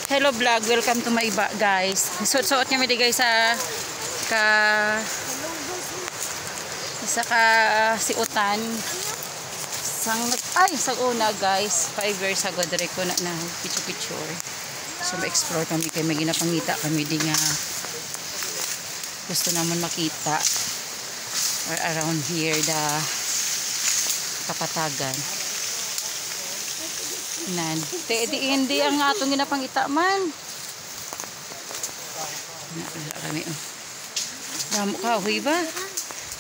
Hello vlog, welcome to my guys. Suot-suot kami di guys sa siutan. Sa una guys, 5 years ago dire ko na picture. So ma-explore kami kay may ginapangita kami di nga gusto naman makita or around here the Kapatagan. Nan, hindi ang atong ginapangita man. Kami damo ka huy ba?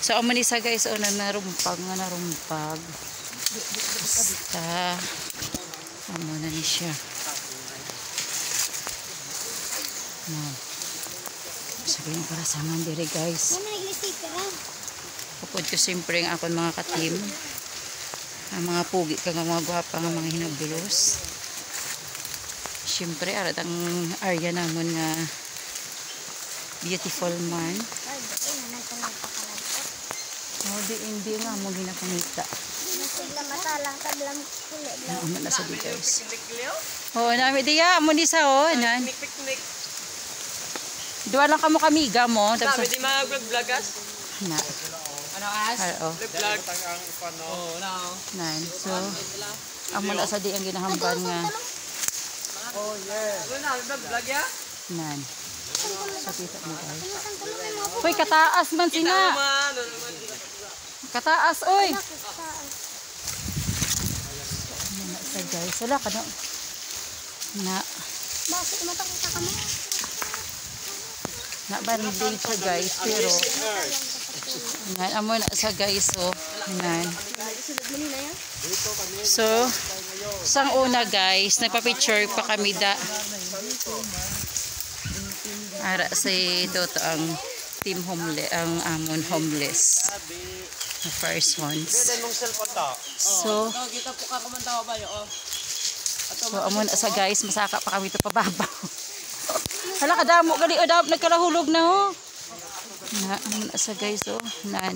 So amo ni sa guys na narumpag. Basta amo na ni siya. No. Sabihin para saman dire guys. Kapod ko siyempre ang akong mga katim. Ang mga pugi kang mga gwapa nga mga hinabulos. Siyempre arat ang area namon nga beautiful man. Hindi nga mo ginapangita. Ano na sa guys. Oh, nami diya amo ni sa nan. Duwa lang kamo kamiga mo. Sabi di mag-vlogas. Na. Ano as? Vlog ang ipano. Oh, now. Nan. So amo na sa di ang ginahamban nga. Oh, yeah. Wala vlog ya? Nan. So kita mo guys. Hoy, kataas man sina. Kataas oy. Na sa guys. Wala ka na. Bakit matakita ka mo? Na banding siya guys, pero nan amo na sa guys nan. So sang una guys, nagpa-picture pa kami ara si Toto ang team homeless, ang amon homeless. The first ones. So amo na sa guys, masaka pa kami to pababaw. Hala kadamo gali nagkalahulog na ho. Na sa guys nan.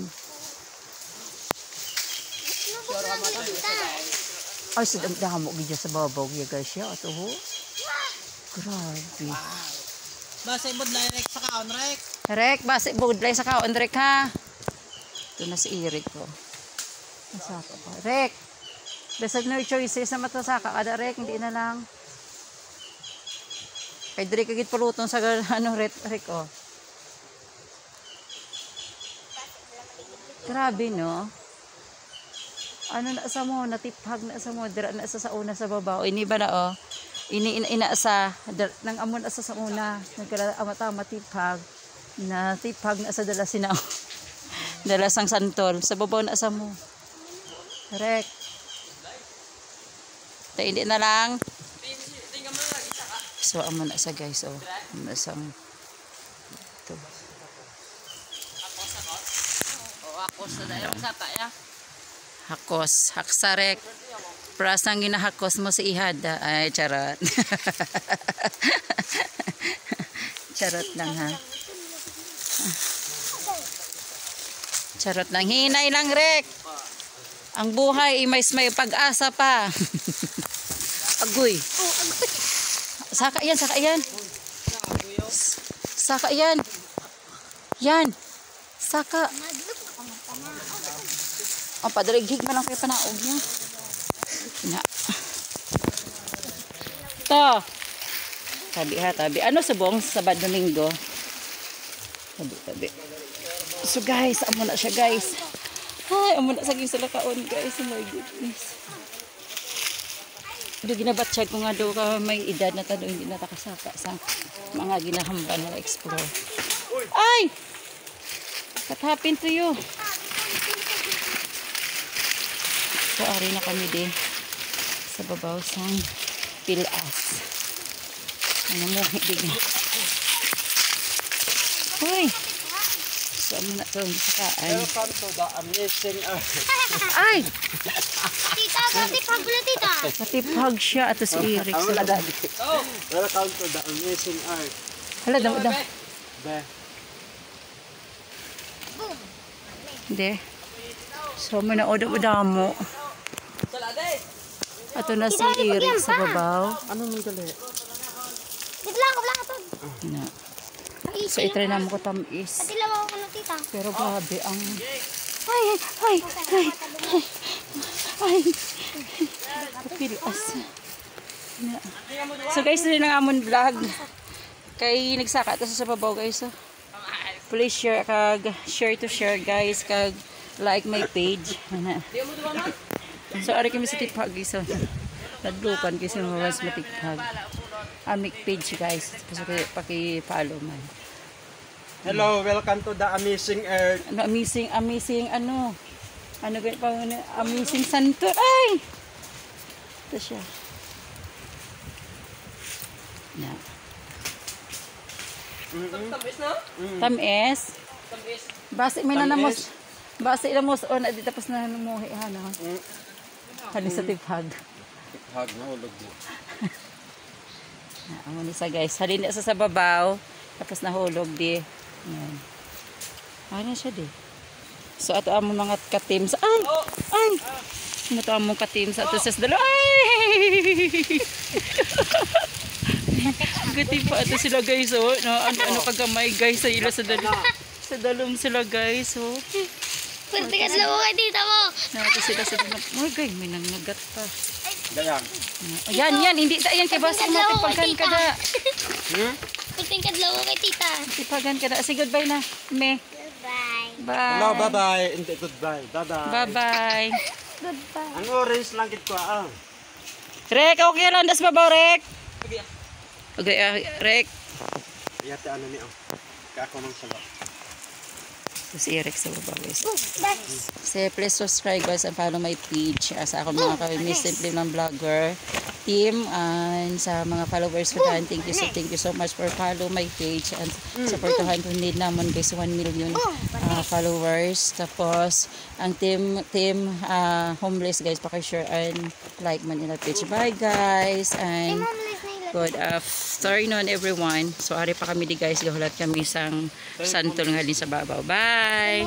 Ay sa damo gid sa babaw ya guys ya ato ho. Grabe. Base budlay rek sa kaon rek. Rek base budlay sa kaon rek ha. Ito na si Eric ko. Masaka pa. Rek. Besag no choices na matasaka kada rek hindi na lang. Kay dire kagit puluton sa rek oh. Grabe no. Ano na sa mo natiphag na sa mo dira na sa una sa babaw. Ini ba na oh. Ina sa nang amon asa sa una nagkala amata matiphag na tiphag na sa dala sinaw. Dala sang santol sa babaw na sa mo. Rek. Tay hindi na lang. So amo na sa guys nasang ito. Hakos na dayo sa ya. Haksarek. Prasang ginahakos mo si ihada ay charot. Charot lang ha. Charot lang, hinay lang rek. Ang buhay may pag-asa pa. Agoy. Saka yan. Saka yan. Yan. Saka. Ang padarigig man lang kayo panaog niya. Na. To. Tabi. Ano subong Sabado Linggo? Tabi. So guys, amo na siya guys. Ay, amo na sa gisulakaon guys. Oh my goodness. Do ginabatsyag ko nga do ka may edad na tado hindi na takasaka sa mga ginahamban na explore. Ay! What happened to you? So ari na kami din sa babaw sang Pilas. Ano mo hibigan. Hoy. So amo na to sakaan. Welcome to the amazing earth. Ay! Tita, katipag na tita. Katipag siya ato si Eric. Welcome to the amazing earth. Hala daw. Be. Hindi. So manaod mo. Ato na si Eric sa babaw. Ano nang dali? Dito lang, wala ka to. Na. So, itry naman ko tamis. Pati lang ako na tita. Pero grabe ang... Ay! Kapilas. Na. So guys, rin ang amon vlog. Kay nagsaka ito sa babaw guys. So, please share to share guys. Kag like my page. Na. So, ari kami sa tipag guys. So, nadlukan kasi mawas matikpag. Amik page guys. So, paki-follow man. Hello, welcome to the amazing earth. Ano, amazing, ano ganyan pa, amazing santo. Ay! Ito siya. Yeah. Tamis? Basi, may nanamos. Basi, ilamos, o, di tapos na numuhi, ano. Halis sa tiphag. Tiphag na, ulog mo. Amo ni sa guys. Halin sa babaw, tapos nahulog di. Ayan. Ano siya di. So ato amo mga ka-team sa ay. Ito amo ka-team sa ato sa dalo. Ay! Gati pa ato sila guys oh. No, ano kagamay guys sa ila sa dalo. Sa dalong sila guys oh. Pwerte ka sila mo kay tita mo. Nato sila sa dalo. Ay guys, may nangagat pa. Dayan. Yan, hindi yan kay basta matipagkan ka da. Pwerte ka sila mo kay tita. Tipagan ka da. Say goodbye na. Me. Goodbye. Bye. Hello, bye-bye. Hindi, goodbye. Bye-bye. Bye-bye. Goodbye. Ang orange lang kit ko, Rek, okay lang. Das babaw, Rek. Okay, Rek. Iyate ano ni, Kaya ako mang sagot. Ito si Rek sa babaw, guys. Bye. So, please subscribe guys and follow my page. Sa ako mga kami simple ng vlogger team and sa mga followers ko dyan. Thank you so much for follow my page and supportahan ko need naman guys 1 million followers. Tapos ang team homeless guys paki-share and like man ila page. Bye guys and good afternoon everyone. So ari pa kami di guys gahulat kami sang santol nga din sa babaw. Bye.